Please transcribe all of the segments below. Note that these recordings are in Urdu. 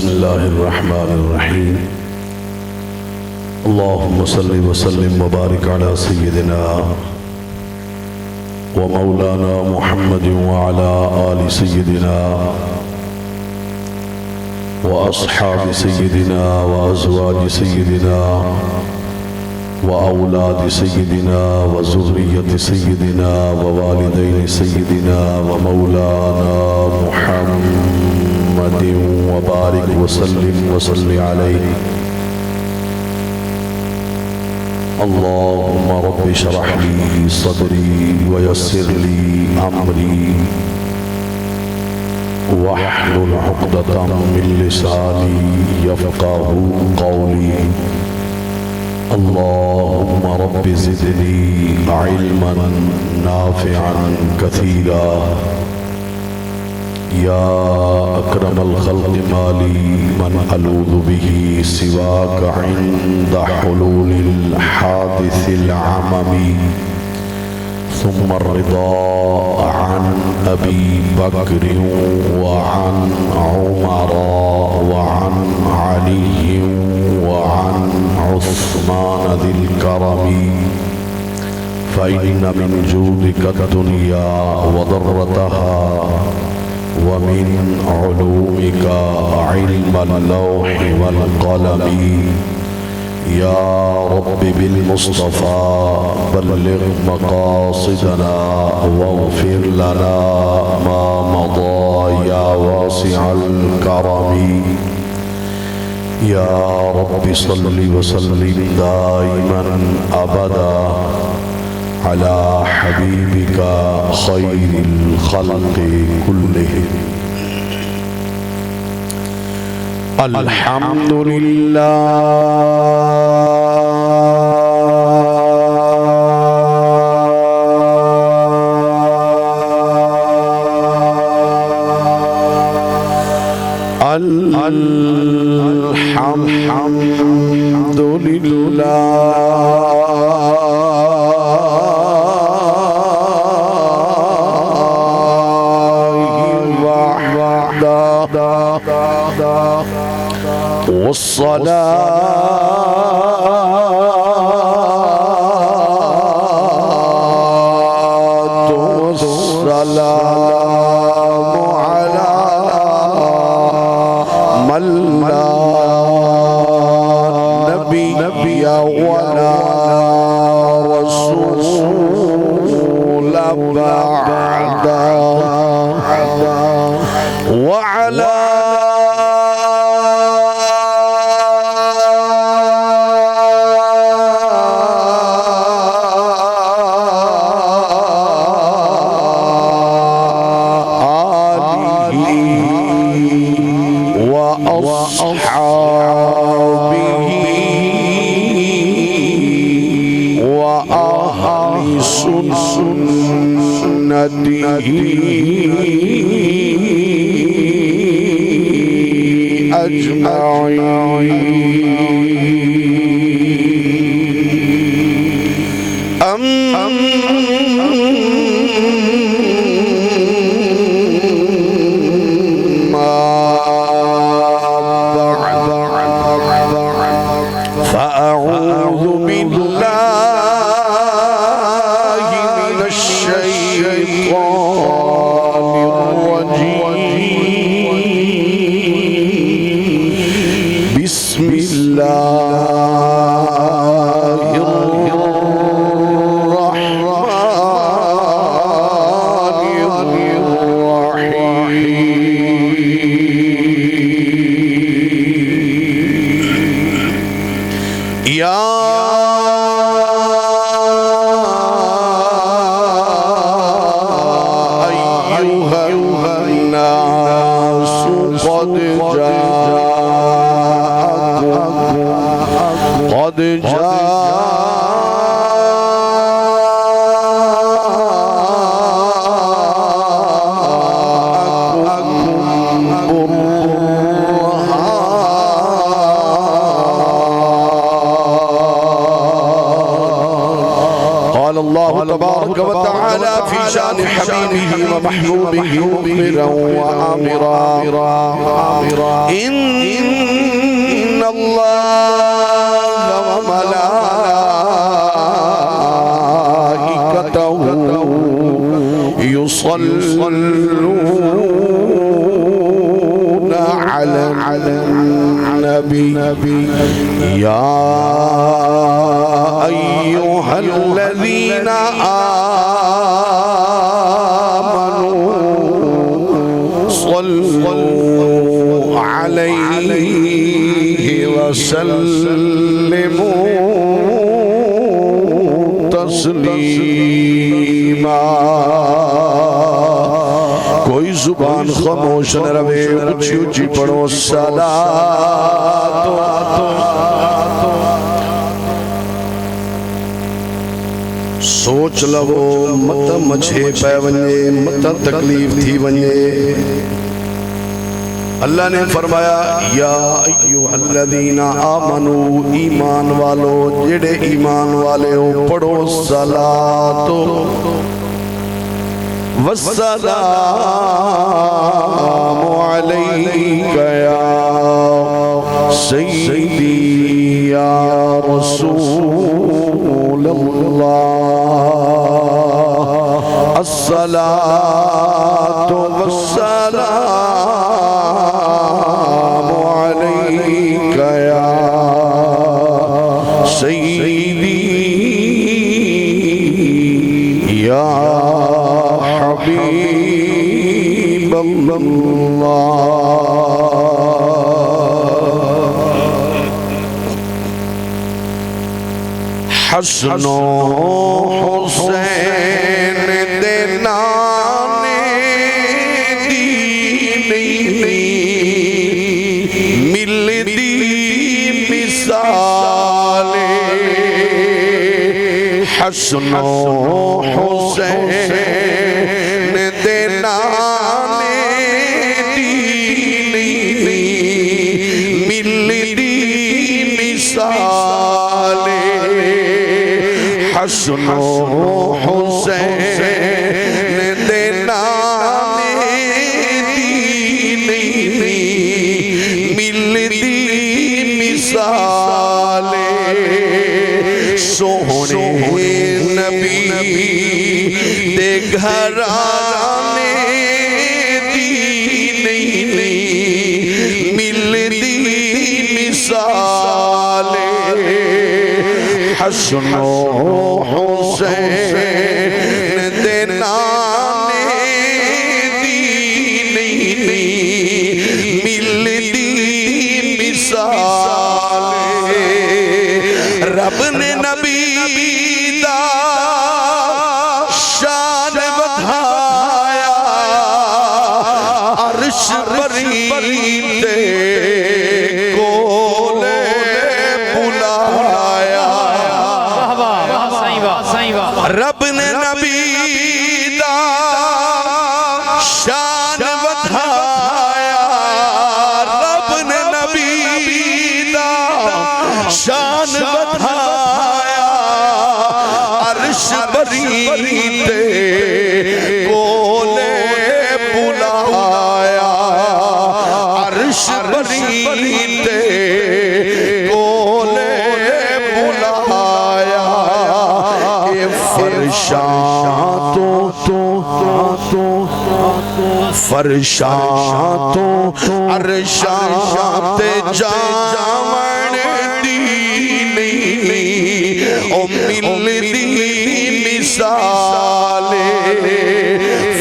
بسم الله الرحمن الرحيم. اللهم صل وسلم وبارك على سيدنا ومولانا محمد وعلى آل سيدنا وأصحاب سيدنا وأزواج سيدنا وأولاد سيدنا وذرية سيدنا ووالدين سيدنا ومولانا محمد وبارك وسلم عليه. اللهم رب اشرح لي صدري ويسر لي أمري واحلل عقدة من لساني يفقه قولي. اللهم رب زدني علما نافعا كثيرا. يا أكرم الخلق ما لي من ألوذ به سواك عند حلول الحادث العمم. ثم الرضا عن أبي بكر وعن عمر وعن علي وعن عثمان ذي الكرم. فإن من جودك الدنيا وضرتها ومن علومك علم اللوح والقلم. يا رب بالمصطفى بلغ مقاصدنا واغفر لنا ما مضى يا واسع الكرم. يا رب صل وسلم دائما أبدا على حبيبك خير الخلق كلهم. الحمد لله الحمد لله والصلاة والسلام على من لا نبي ولا رسول بعده. وعلى وأصحابه وأهل سنته أجمعين. فأعوذ بالله من الشيطان الرجيم. بسم الله الرحمن الرحيم. يا أيها الناس قد قال الله تبارك وتعالى في شان حبيبه ومحبوبه مخبرا وآمرا إن الله وملائكته يصلون على النبي يا أيها الذين آمنوا صلوا عليه وسلموا تسلیما کوئی زبان خاموش نہ رہے اچھی اچھی پڑھو صلاۃ سوچ لو مت مجھے پہ ونجے مت تکلیف تھی ونجے اللہ نے فرمایا یا ایوہ الذین آمنوا ایمان والو جڑے ایمان والے ہو پڑھو صلاۃ والسلام علیک یا سیدی یا رسول اللہ الصلاۃ والسلام علیک یا سیدی یا حبیب اللہ حسن و حسین دے نانے دی مل دی مثال حسن و حسین دے نانے دی مل دی مثال حسن و حسین دے نانے دی مل دی مثال سونے نبی دے گھرانے دی مل دی مثال حسن و حسین دے نانے دی مل دی مثال رب نے نبی دا شان بڑھایا عرش پریتے رب نے نبی دا شان بڑھایا رب نے نبی دا شان بڑھایا عرش بریتے کولے بلایا عرش بریتے کولے بلایا فرشاتوں عرشات جامن دینی او مل دی مثال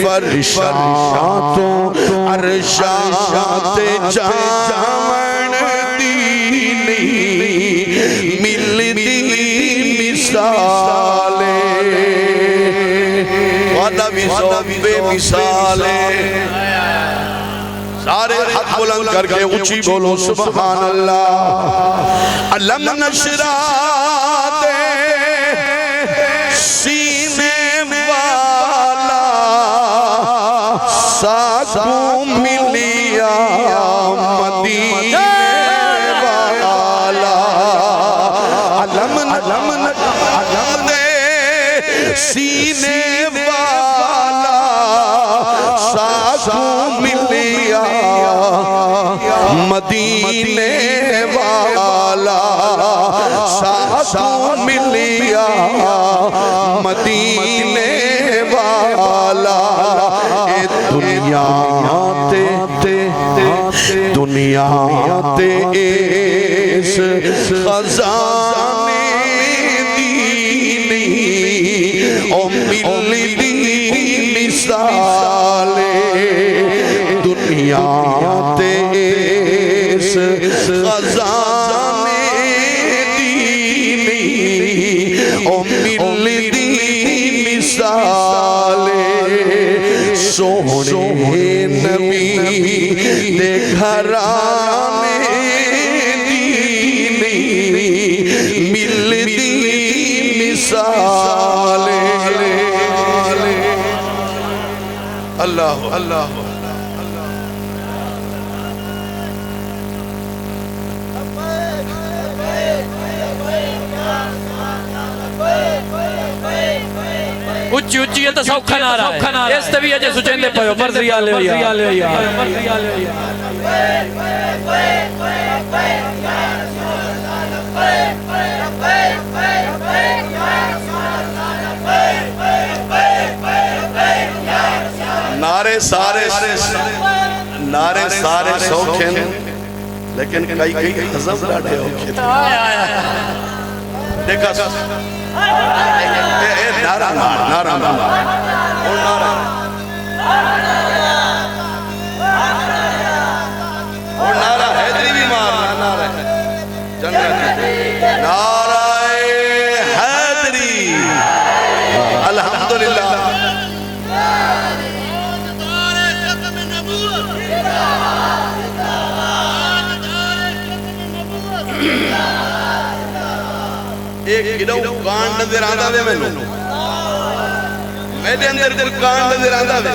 فرشاتوں عرشات جامن دینی مل دی مثال وعدہ بھی سب بے مثال سارے ہاتھ بلند کر کے اونچی بولو سبحان اللہ علم نشرہ دے سینے والا ساکوں ملیا مدینے والا علم دے سینے والا مدینے والا ساتھ ملیا مدینے والا اے دنیا تے اس خزانے دی نہیں او ملدی مثال دنیا تے اس خزانے دی نہیں او ملدی مثال سونے نبی دے گھرانے دی نہیں ملدی مثال اللہ اللہ اچھی اچھی ہے تو سوکھا نارا ہے اس طبیعہ جے سچیں دے پہو مرضی آلے یا نعرے سارے سوکھیں لیکن کئی حضم لاڑے ہوکھیں دیکھا نعرہ اور نعرہ حیدری بھی مارنا نعرہ حیدری الحمدللہ ایک گڑو کان نظر آندہ دے میں میرے اندر کوئی کان نظر آندہ دے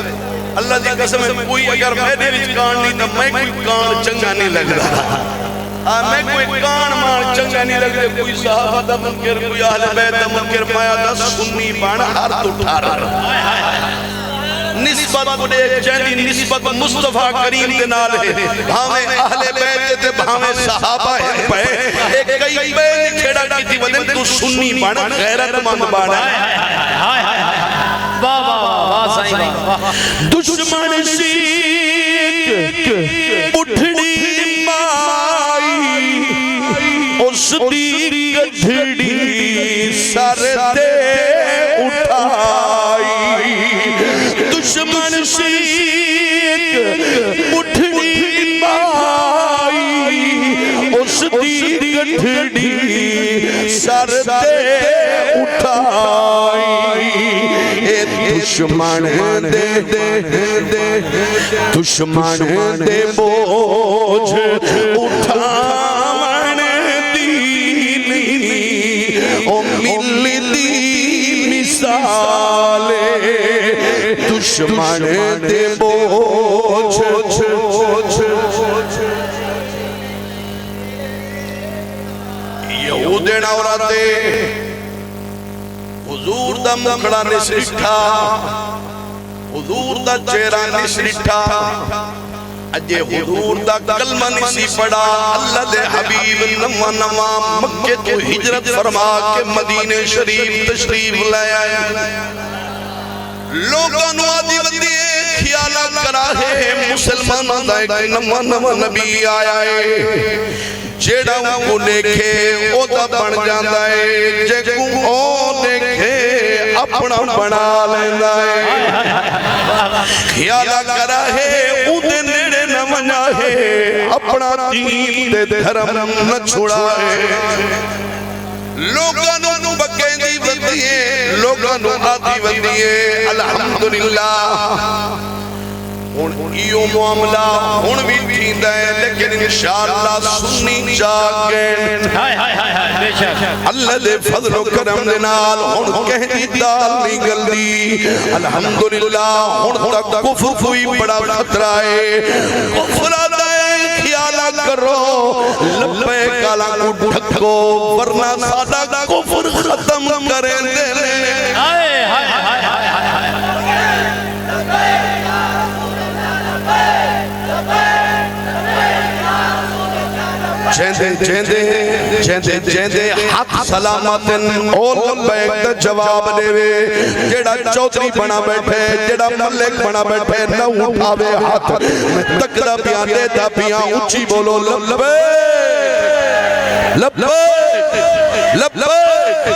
اللہ دی قسم ہے کوئی اگر میرے وچ کان نہیں تو میں کوئی کان چنگا نہیں لگ رہا میں کوئی کان مار چنگا نہیں لگ رہا کوئی صحابہ دا منکر کوئی اہل بیت دا منکر مایا دا سنی بان ہر تو اٹھا رہا نسبت بڑے چیلی نسبت مصطفیٰ کریم دے نال ہے بھاویں اہل بیت تے بھاویں صحابہ ہے پہ ایک کئی بیت کھیڑا کی تھی ودن تو سنی بان غیرت مند بان دشمن سیک اٹھڑی مائی اس دی گدھڑی سر دے اٹھائی دشمن سیک اٹھڑی مائی اس دی گدھڑی سر دے اٹھائی دشمن دے بوجھ اٹھاون دی او ملدی مثال دشمن دے بوجھ یہود نوراتے حضور دا مکڑا نسرٹھا حضور دا چہرہ نسرٹھا اجے حضور دا کلمہ نسی پڑا اللہ دے حبیب نما نما مکہ تو ہجرت فرما کے مدینہ شریف تشریف لے آئے لوگوں نو آدھی ودی خیالہ کرا ہے مسلمان دا ایک نما نما نبی آیا ہے جیڑا کو دیکھے او دا بن جاندہ ہے جے کو او دیکھے اپنا بنا لیندہ ہے خیالہ کرا ہے او دے نیڑے نہ منجا ہے اپنا دین دے دھرم نہ چھوڑا ہے لوگاں نو بکیں دی ودیے لوگاں نو آدھی ودیے الحمدللہ یہ معاملہ ہون بھی تھیندا ہے لیکن انشاءاللہ سنی جاگیں اللہ دے فضل و کرم دے نال ہون کہنی دال نہیں گلدی الحمدللہ ہون تک کفر کوئی بڑا خطرہ ہے کفر آتا ہے خیالہ کرو لپے کالا کو ڈھکو ورنہ سادہ کفر ختم کریں دے جیندے حق سلامتن او لبیک دا جواب دے وے جیڑا چودھری بنا بیٹھے جیڑا ملک بنا بیٹھے نہ اٹھاوے ہاتھ میں تکدہ بیان دیتا بیان اچھی بولو لبیک لبیک لبیک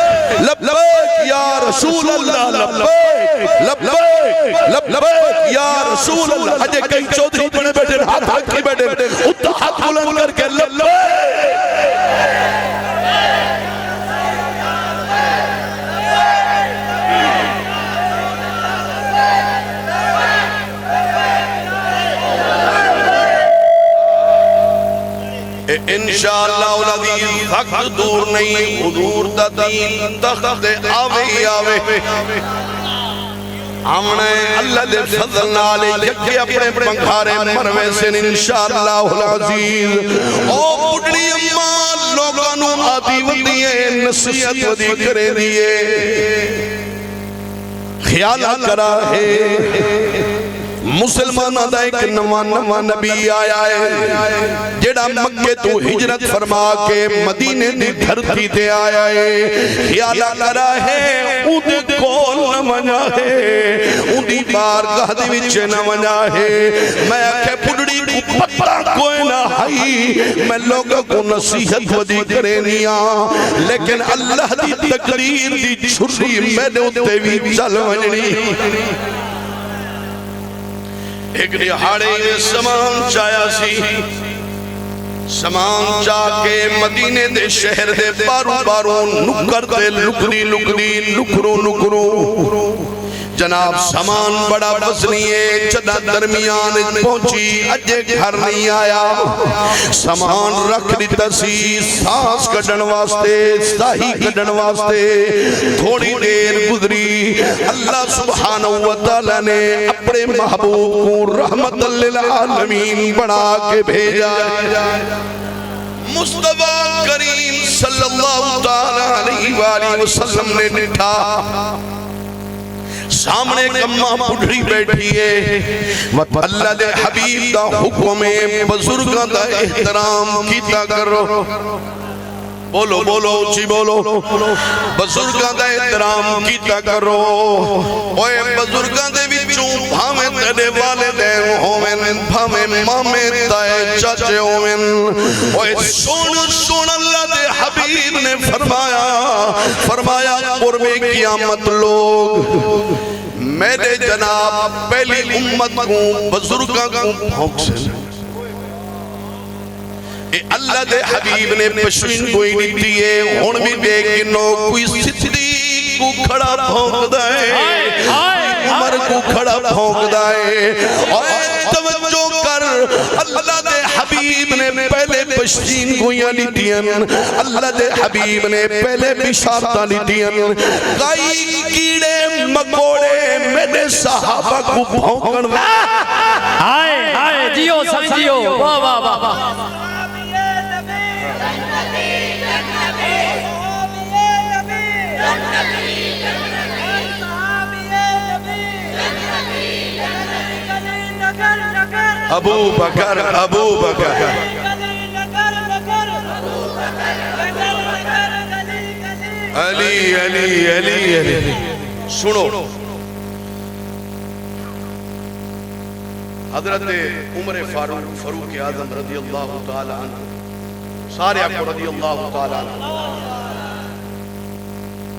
لبیک یا رسول اللہ لبیک لبیک لبیک یا رسول اللہ اجے کئی چودھری بنے بیٹھے ہاتھ ہاتھ کی بیٹھے اتھا ہاتھ بلند کر کے لبیک انشاءاللہ العزیز وقت دور نہیں حضور دا دین تخت آوے آوے آمنے اللہ دے فضل نالے یکی اپنے پنکھارے مروے سے انشاءاللہ العزیز او بڑی اماں لوگانوں آدھی ودیئے نصیحت ودی کرے دیئے خیالہ کرا ہے مسلمانہ دا ایک نواں نبی آیا ہے جیڑا مکہ تو ہجرت فرما کے مدینے دی دھرتی تے آیا ہے خیالہ کرا ہے اُن کول نہ منع ہے اُن دی بارگاہ دی وچ نہ منع ہے میں آکھے پڑڑی کو پتہ کوئی نہ ہائی میں لوگوں کو نصیحت ودی کرے نیا لیکن اللہ دی تقریر دی چھری میں نے اتے بھی چل ونی ایک دہاڑے میں سامان چایا سی سامان چاہ کے مدینے دے شہر دے باروں نکر دے لکری نکرو جناب سامان بڑا وزنی ہے جدہ درمیان پہنچی اجے گھر نہیں آیا سامان رکھ دیتا سی سانس کڈن واسطے ساہی کڈن واسطے تھوڑی دیر گزری اللہ سبحانہ وتعالی نے اپنے محبوب کو رحمت للعالمین بنا کے بھیجا مصطفیٰ کریم صلی اللہ علیہ وآلہ وسلم نے نٹھا سامنے کمہ پڑھری بیٹھی ہے اللہ دے حبیب دا حکم بزرگاں دا احترام کیتا کرو بولو بولو اچھی بولو بزرگاں دا احترام کیتا کرو اوے بزرگاں دے وچوں بھاویں تیرے والدین ہوویں بھاویں مامے تائے چاچے ہوویں اوے سن اللہ دے حبیب نے فرمایا قرب قیامت لوگ میرے جناب پہلی امت کو بزرگاں کو بھونک سے اللہ دے حبیب نے پشوین کوئی نہیں دیئے ہون بھی دیکھنو کوئی صدیق کو کھڑا بھونک دائے عمر کو کھڑا بھونک دائے اور توجہ کر اللہ دے حبیب نے پہلے پشوین کوئی نہیں دیئن اللہ دے حبیب نے پہلے بشارتہ نہیں دیئن کئی کیڑے مکوڑے میرے صحابہ کو بھونکن آئے جیو سمجھیو واہ واہ واہ ابو بکر علی سنو حضرت عمر فاروق اعظم رضی اللہ تعالی عنہ سارے آپ کو رضی اللہ تعالی عنہ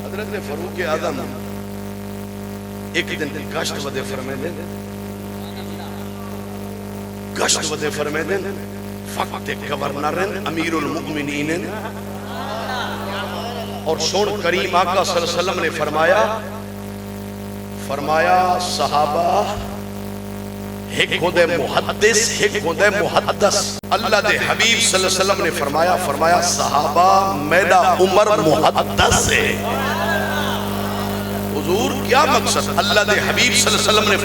حضرت فاروق اعظم ایک دن گشت ودے فرمائے دیں گشت ودے فرمائے دیں فقط گورنرن امیر المؤمنین اور سون کریم آقا صلی اللہ علیہ وسلم نے فرمایا صحابہ ایک ہوندے محدث ایک ہوندے محدث اللہ دے حبیب صلی اللہ علیہ وسلم نے فرمایا صحابہ میرا عمر محدث ہے حضور کیا مقصد اللہ دے حبیب صلی اللہ علیہ وسلم نے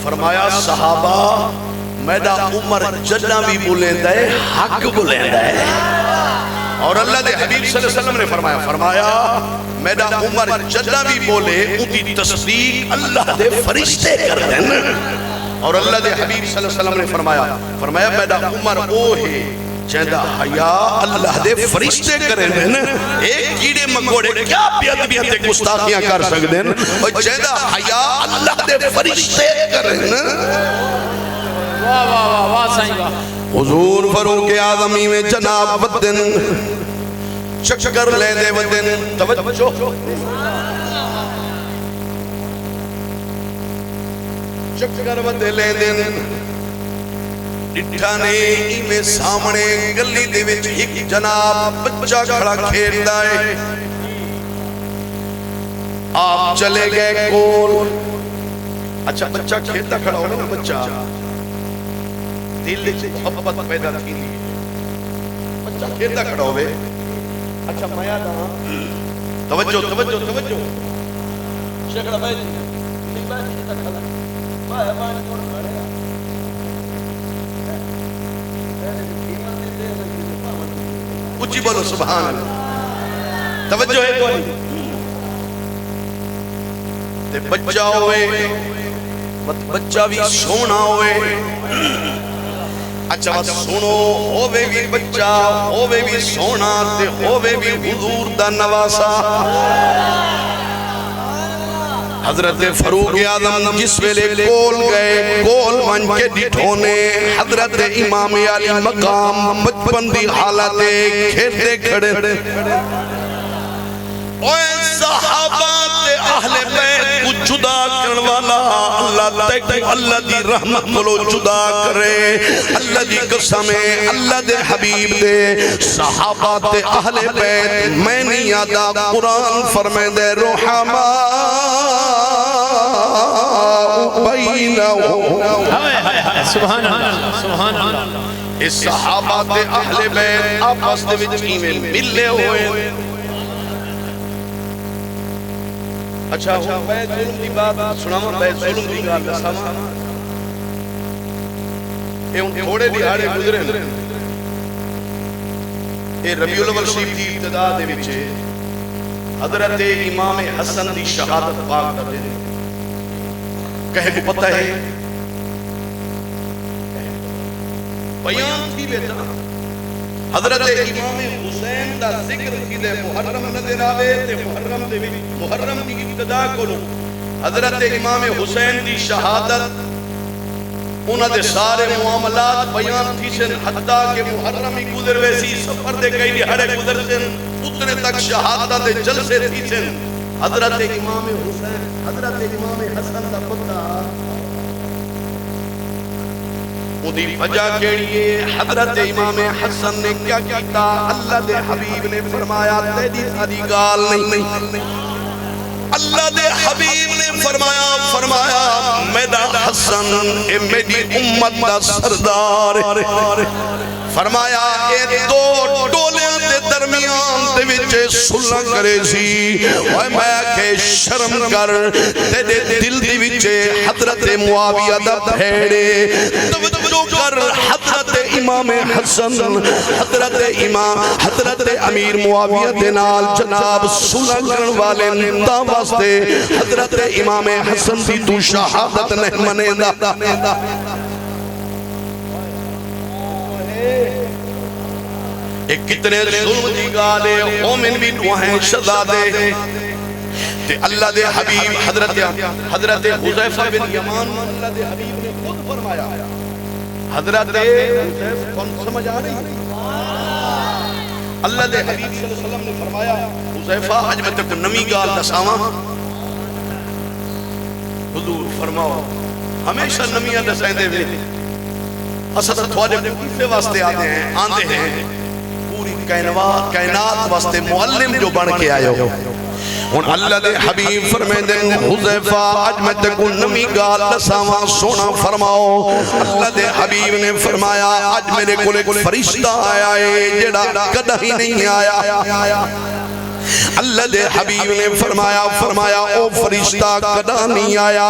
فرمایا صحابہ میرا عمر جنہ بھی بولیں دے حق بولیں دے اور اللہ دے حبیب صلی اللہ علیہ وسلم نے فرمایا میرا عمر جنہ بھی بولے ان کی تصدیق اللہ دے فرشتے کر دیں اور اللہ دے حبیب صلی اللہ علیہ وسلم نے فرمایا میرا عمر وہ ہے چہندہ حیا اللہ دے فرشتے کریں دیں ایک کیڑے مکوڑے کیا بیعدبیاں تے گستاخیاں کر سکتے ہیں اور چہندہ حیا اللہ دے فرشتے کریں واہ واہ واہ واہ سائیں واہ حضور فاروق اعظمی میں جناب ودن چکر لے دے ودن توجہ چکر ودے لے دن ڈٹھانے میں سامنے گلی دے وچ ایک جناب بچہ کھڑا کھیلدا ہے آپ چلے گئے کول اچھا بچہ کھیلتا کھڑا ہو نا بچہ دل سے محبت پیدا تھی بچہ کھیلتا کھڑا ہوئے اچھا مایا دا توجہ توجہ توجہ شیخڑا بھائی نہیں بھائی کھیلتا کھڑا مایا مایا چھوڑ کھڑا اچھی بولو سبحان اللہ توجہ ہے کوئی تے بچہ ہوئے بچہ بھی سونا ہوئے اچھا بات سنو ہووے بھی بچہ ہووے بھی سونا تے ہووے بھی حضور دا نواسا حضرت فاروق اعظم جس ویلے کول گئے کول من کے ڈٹھونے حضرت امام علی مقام بچپن دی حالت کھیلتے کھڑے اوے صحابہ تے اہل بیت کو جدا کرن والا اللہ تک اللہ دی رحمت کو جدا کرے اللہ دی قسم ہے اللہ دے حبیب دے صحابہ تے اہل بیت میں نہیں یادا قرآن فرمائے دے رحماء بینہم سبحان اللہ سبحان اللہ اس صحابہ تے اہل بیت آپس دے وچ میں ملے ہوئے اچھا بیت ظلم دی بات سناما بیت ظلم دی گال دساما اے ان تھوڑے دیہاڑے گزرے اے ربیع الاول شریف دی ابتدا دے وچ حضرت امام حسن دی شہادت پاک دا دن کہے کو پتہ ہے بیان تھی بیتا حضرت امام حسین دا ذکر کی دے محرم نظر آوے تے محرم دی ابتدا کرو حضرت امام حسین دی شہادت انہاں دے سارے معاملات بیان تھی سن حتیٰ کہ محرم ہی گزر ویسی سفر دے کئی دیہڑے گزر سن اتنے تک شہادت دے جلسے تھی سن حضرت امام حسین حضرت امام حسن دا پتہ مدی وجہ کیڑیے حضرت امام حسن نے کیا کیتا اللہ دے حبیب نے فرمایا تیری ساری گال نہیں اللہ دے حبیب نے فرمایا میرا حسن اے میری امت دا سردار فرمایا اے دو ٹولیاں دے درمیان دے وچے سلح کرے سی اوے میں کہ شرم کر تیرے دل دی وچے حضرت معاویہ دا بھیڑے توجہ کر حضرت امام حسن حضرت امیر معاویہ دے نال جناب سلح کرن والے تا واسطے حضرت امام حسن دی تو شہادت نہیں منے دا ایک کتنے ظلم دی گالے مومن بھی دوہیں شہزادے تے اللہ دے حبیب حضرت حذیفہ بن یمان اللہ دے حبیب نے خود فرمایا حضرت حذیفہ سمجھ آ رہی اللہ دے حبیب صلی اللہ علیہ وسلم نے فرمایا حذیفہ آج میں تک نمی گال دساواں حضور فرماؤ ہمیشہ نمیاں دسائیں دے ہوئے اصل تھوڑے کیسے واسطے آتے ہیں پوری کائنات واسطے معلم جو بن کے آئے ہو ان اللہ دے حبیب فرمائے دیں حذیفہ آج میں تکو نمی گال دساواں سونا فرماؤ اللہ دے حبیب نے فرمایا آج میرے کو ایک فرشتہ آیا ہے جڑا کدہ ہی نہیں آیا اللہ دے حبیب نے فرمایا او فرشتہ کدہ نہیں آیا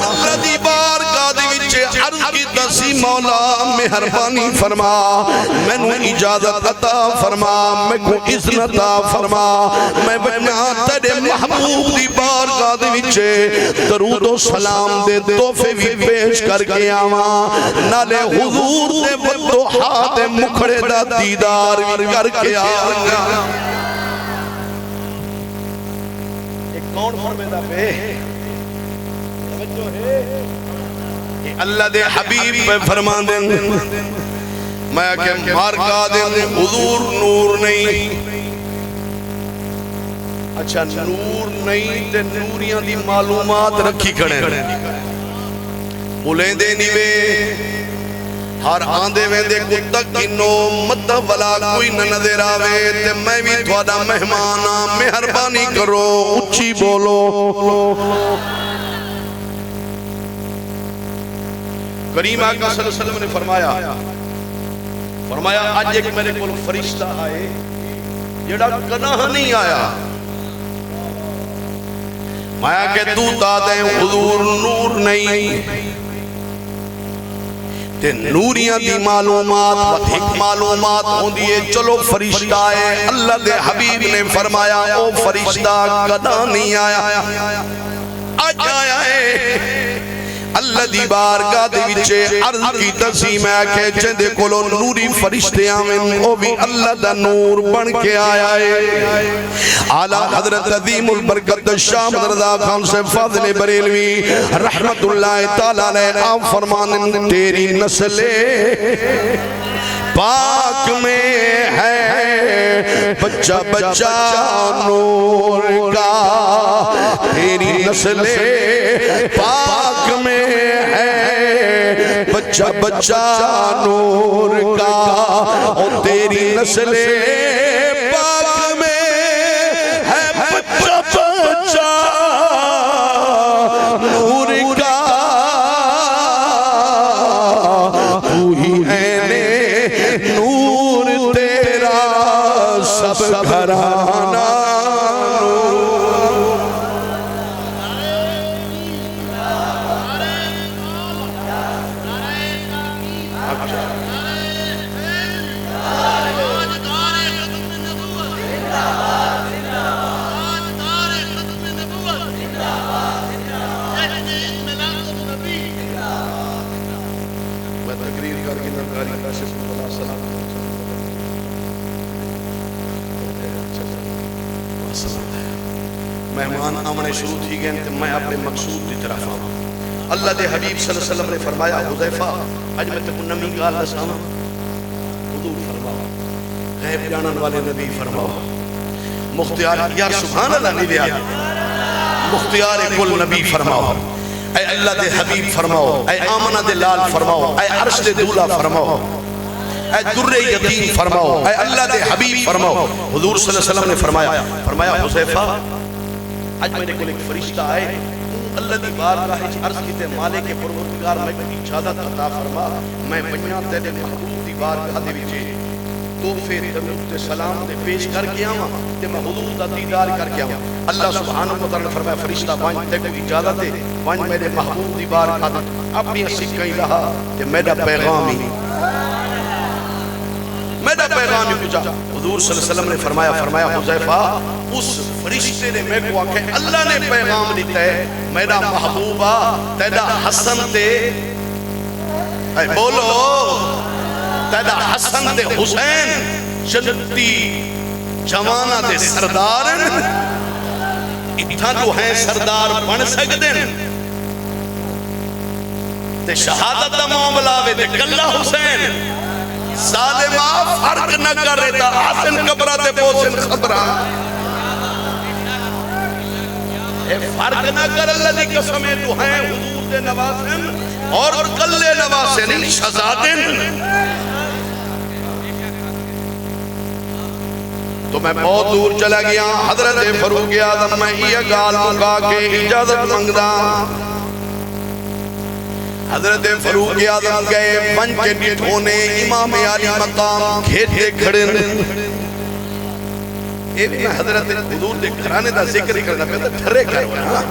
اللہ دی بارگاہ دے وچے عرض کیتا سی مولا مہربانی فرما میں نو اجازت عطا فرما میں کو اذن عطا فرما میں بنا تیرے محبوب دی بارگاہ دے وچے درود و سلام دے تحفے بھی پیش کر کے آواں نالے حضور دے والضحا دے مکھڑے دا دیدار بھی کر کے آواں ایک کون فرمیدہ پہ اللہ دے حبیب پہ فرمان دیں میں کہ مارکا دیں حضور نور نہیں اچھا نور نہیں تے نوریاں دی معلومات رکھی کھڑے بولیں دے نیوے ہر آندے ویندے کتک انو مطب والا کوئی نہ نظر آوے تے میں بھی تھوڑا مہمانا مہربانی کرو اچھی بولو کریم آقا صلی اللہ علیہ وسلم نے فرمایا آج ایک میرے کو فرشتہ آئے جڑا گناہ نہیں آیا مایا کہ تو تا دیں حضور نور نہیں تے نوریاں دی معلومات ایک معلومات ہوں دیئے چلو فرشتہ آئے اللہ دے حبیب نے فرمایا او فرشتہ گناہ نہیں آیا آج آیا ہے اللہ دی بارگاہ دے وچے عرض کی تسیم ہے کہ چندے کولو نوری فرشتے آمین او بھی اللہ دا نور بن کے آیا ہے اعلیٰ حضرت عظیم البرکت شام رضا خان سے فضل بریلوی رحمت اللہ تعالیٰ علیہ آپ فرمانن تیری نسل پاک میں ہے بچہ بچہ نور کا تیری نسل پاک میں ہے بچہ بچہ نور کا اور تیری نسل پاک میں ہے بچہ بچہ نور کا تو ہی ہے نور تیرا سب گھرانہ مہمان آمنے شروع تھی گئے تو میں اپنے مقصود کی طرف آؤں اللہ دے حبیب صلی اللہ علیہ وسلم نے فرمایا حذیفہ آج میں تک نمی گال لسانا حضور فرماؤ غیب جانن والے نبی فرماؤ مختیار یا سبحان اللہ نہیں دیا مختیار کل نبی فرماؤ اے اللہ دے حبیب فرماؤ اے آمنہ دے لال فرماؤ اے عرش دے دولا فرماؤ اے در یتیم فرماؤ اے اللہ دے حبیب فرماؤ حضور صلی اللہ علیہ وسلم نے فرمایا حذیفہ آج میرے کو ایک فرشتہ آئے اللہ دی بارگاہ عرض کیتے مالک پروردگار میں اجازت عطا فرما میں بنیاں تیرے محبوب دی بارگاہ دے وچے تحفے درود تے سلام دے پیش کر کے آواں تے میں حضور دا دیدار کر کے آواں اللہ سبحانہ و تعالی نے فرمایا فرشتہ وان تے کو اجازت دے وان میرے محبوب دی بارگاہ دے اپنی سکھیں رہا کہ میرا پیغام ہی میرا پیغام ہی پہنچا حضور صلی اللہ علیہ وسلم نے فرمایا حذیفہ اس فرشتے نے میں کو آکھے اللہ نے پیغام دیتا ہے میرا محبوبہ تیرا حسن تے اے بولو تیرا حسن تے حسین جنتی جوانہ دے سردارن اتھا جو ہیں سردار بن سکدن تے شہادت دا معاملہ وے تے کلہ حسین ظالمہ فرق نہ کرے تا آسن قبرہ تے پوسن خبرہ اے فرق نہ کر اللہ دی قسمیں تو ہیں حضور دے نواسن اور کلے نواسن شہزادن تو میں بہت دور چلا گیا حضرت فاروق اعظم میں یہ گال مکا کے اجازت منگدا حضرت فاروق اعظم گئے بن کے ڈٹھونے امام علی مقام کھیتے کھڑے ایک میں حضرت حضور دے گھرانے دا ذکر کرنا پہتا ٹھرے کرنا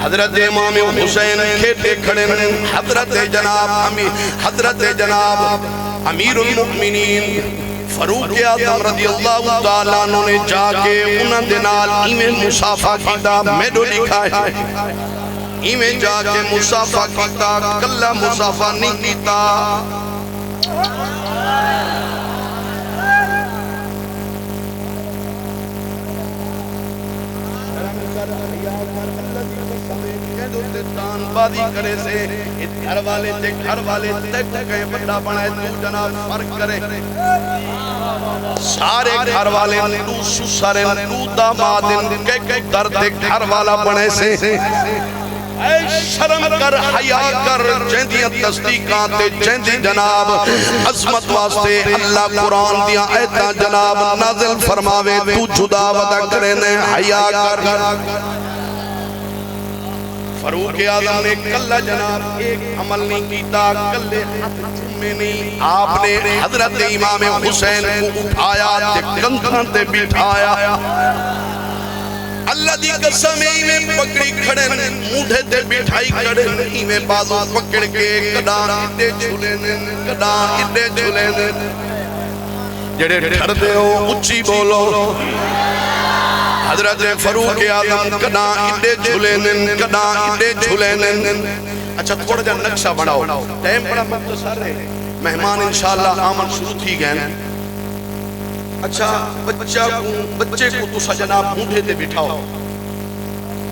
حضرت امام حسین کھیٹے کھڑے حضرت جناب امیر المؤمنین فاروق اعظم رضی اللہ تعالیٰ عنہ نے جا کے انہاں دے نال ایویں مصافحہ کیتا میڈو لکھا ہے ایویں جا کے مصافحہ کیتا کلا مصافحہ نہیں کیتا دان بازی کرے سے گھر والے تک کہیں بڑا بنائے تو جناب فرق کرے سارے گھر والے تو سسرے تو دامادن کہ درد گھر والا بنے سے اے شرم کر حیا کر جیندیاں تصدیقات جیندی جناب عظمت واسطے اللہ قرآن دیا ایتاں جناب نازل فرماوے تو جدا ودا کرے نے حیا کر فاروق اعظم نے کلا جناب ایک عمل نہیں کیتا کلے ہاتھ میں نہیں آپ نے حضرت امام حسین کو اٹھایا تے کندھاں تے بٹھایا اللہ دی قسم میں پکڑی کھڑے موڈھے تے بٹھائی کھڑے میں بازو پکڑ کے کڈاں اڈے جھولے جڑے ٹھر دے ہو اچھی بولو حضرت فاروق اعظم کداں اڈے جھولے نن اچھا تھوڑا جا نقشہ بناؤ ٹائم بڑا مختصر ہے مہمان انشاءاللہ آمن شروع تھی گئے اچھا بچے کو تسا جناب موڈھے دے بٹھاؤ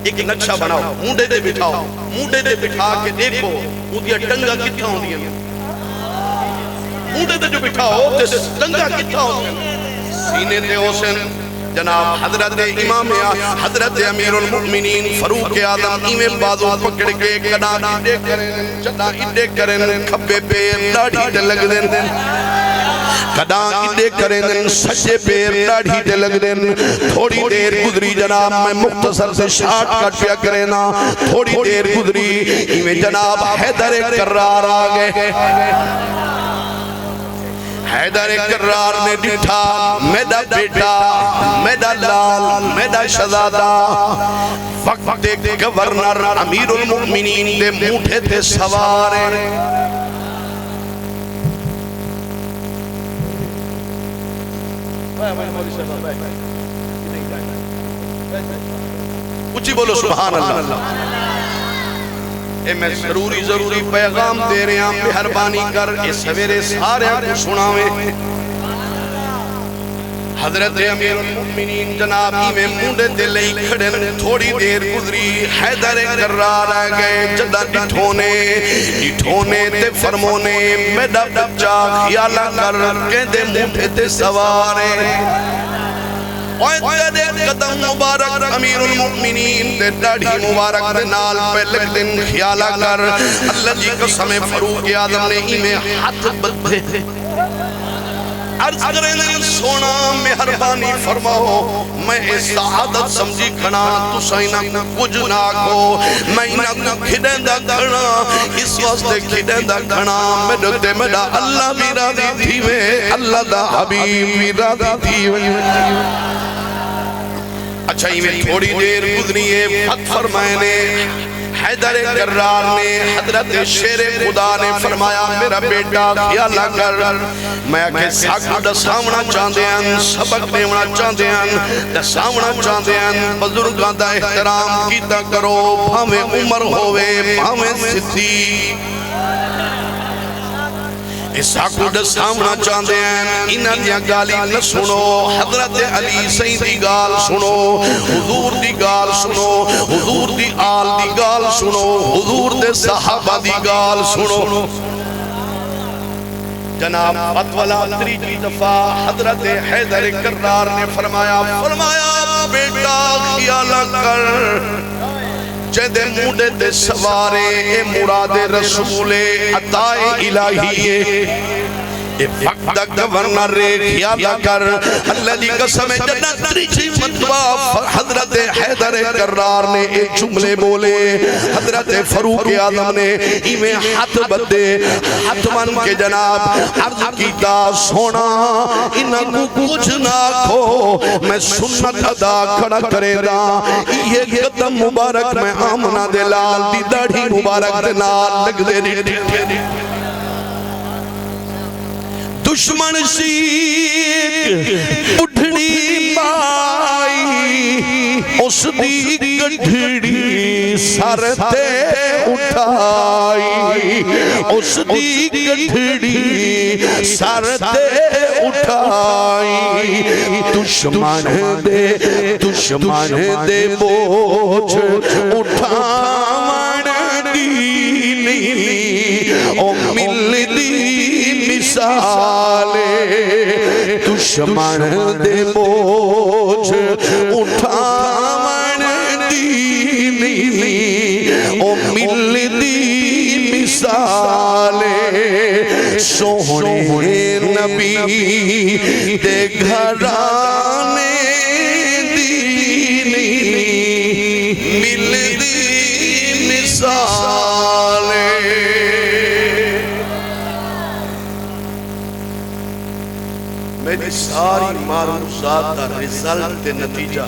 ایک نقشہ بناؤ موڈھے دے بٹھا کے دیکھو اودیا ٹنگا کتھا ہوں دیا موڈھے دے جو بٹھاؤ ٹنگا کتھا ہوں دیا سینے دے حسین جناب حضرت امام حضرت امیر المؤمنین فاروق اعظم ایویں بازو پکڑ کے کڈاں اڈے کرن کھبے پیر داڑھی تے لگ دین کڈاں اڈے کرن سجے پیر داڑھی تے لگ دین تھوڑی دیر گزری جناب میں مختصر سے شارٹ کٹ پیا کرینا تھوڑی دیر گزری ایویں جناب حیدر کرار آ گئے حیدر کرار نے ڈٹھا میرا بیٹا میرا لال میرا شہزادہ وقت گورنر امیر المؤمنین دے موٹھے تھے سوارے کچھ بولو سبحان اللہ اے میں ضروری پیغام دے رہے ہیں مہربانی کر اے سویرے سارے کو سناویں حضرت امیر المؤمنین جنابی میں موڈے تے لئی کھڑے تھوڑی دیر گزری حیدر کرار آ گئے جدہ ڈٹھونے تے فرمونے میڈا بچہ خیالہ کر کے دے موڈے تے سوارے تیرے قدم مبارک امیر المؤمنین دے داڑھی مبارک دے نال پہ لگ دن خیالہ کر اللہ جی قسم فاروق اعظم نے میں ہاتھ بدھے عرض کریں سونا مہربانی فرماؤ میں سعادت سمجھی کھنا تو سائنہ کچھ نہ کو میں نہ کھڑیں دا کھنا اس واسطے کھڑیں دا کھنا میڈے میڈا اللہ بھی راضی تھی میں اللہ دا حبیب بھی راضی تھی اچھا ہی میں تھوڑی دیر گزری ہے فتح فرمائے نے حیدر کرار نے حضرت شیر خدا نے فرمایا میرا بیٹا خیالہ کر میں کہ ساکھا دسامنا چاندے ہیں سبق دیونا چاندے ہیں دسامنا چاندے ہیں بزرگاں دا احترام کیتا کرو بھامیں عمر ہوئے بھامیں صدیق اس حقود سامنا چاندے ہیں انہاں دیا گالی نہ سنو حضرت علی سین دی گال سنو حضور دی گال سنو حضور دی آل دی گال سنو حضور دے صحابہ دی گال سنو جناب فتولا تریجی دفعہ حضرت حیدر کرار نے فرمایا بیٹا خیالہ کر جدے موڈے دے سوارے اے مراد رسول عطائے الہیے وقت گورنر خیال کر اللہ دی قسم جنت تریچی مطبع حضرت حیدر کرار نے ایک جملے بولے حضرت فاروق اعظم نے ایمیں ہاتھ بدے ہاتھ من کے جناب عرض کیتا سونا انہاں کو کچھ نہ کھو میں سنت ادا کھڑا کرے دا یہ قدم مبارک میں آمنہ دے لال دی داڑھی مبارک دے نال لگ دے دی دشمن سیک بڑھڑی بائی اس دی گڑھڑی سر تے اٹھائی اس دی گڑھڑی سر تے اٹھائی دشمن دے بوجھ اٹھاون دینی او مل دی مثالے دشمن دے بوجھ اٹھاون دینی او مل دی مثالے سوہنے نبی دے گھرانے دینی مل دی مثالے میری ساری معروضات کا رزلٹ نتیجہ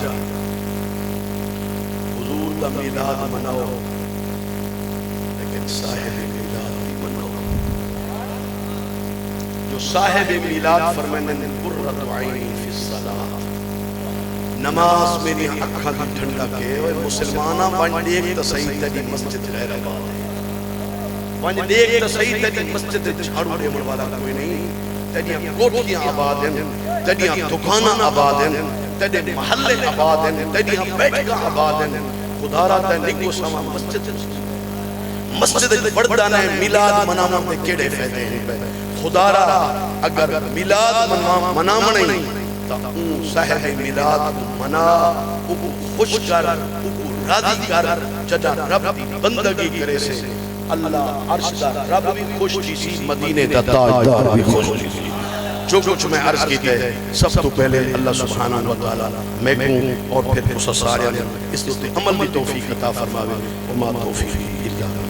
حضور کا میلاد مناؤ لیکن صاحب میلاد بھی مناؤ جو صاحب میلاد فرمانے نے قرۃ عین فی الصلاۃ نماز میری اکھاں دی ٹھنڈا کے اوے مسلماناں ون دیکھ تے صحیح تیری مسجد غیر آباد ہے ون دیکھ تے صحیح تیری مسجد جھاڑو ڈیون والا کوئی نہیں تیریاں کوٹھیاں آباد ہیں تیریاں دکاناں آباد ہیں تیرے محلے آباد ہیں تیریاں بیٹھگاں آباد ہیں خدا را تے نکو سما مسجد بڑھدانا ہے میلاد منانا تے کیڑے فائدے ہیں خدا را اگر میلاد منانا نہیں تا اون صاحب میلاد منا او خوش کر او راضی کر جدا رب دی بندگی کرے سے اللہ عرش دا رب بھی خوش تھی سی مدینے دا تاجدار بھی خوش تھی سی جو کچھ میں عرض کیتا ہے سب تو پہلے اللہ سبحانہ وتعالی میں کہوں اور پھر اس سارے اس عمل بھی توفیق عطا فرماوے وما توفیق الا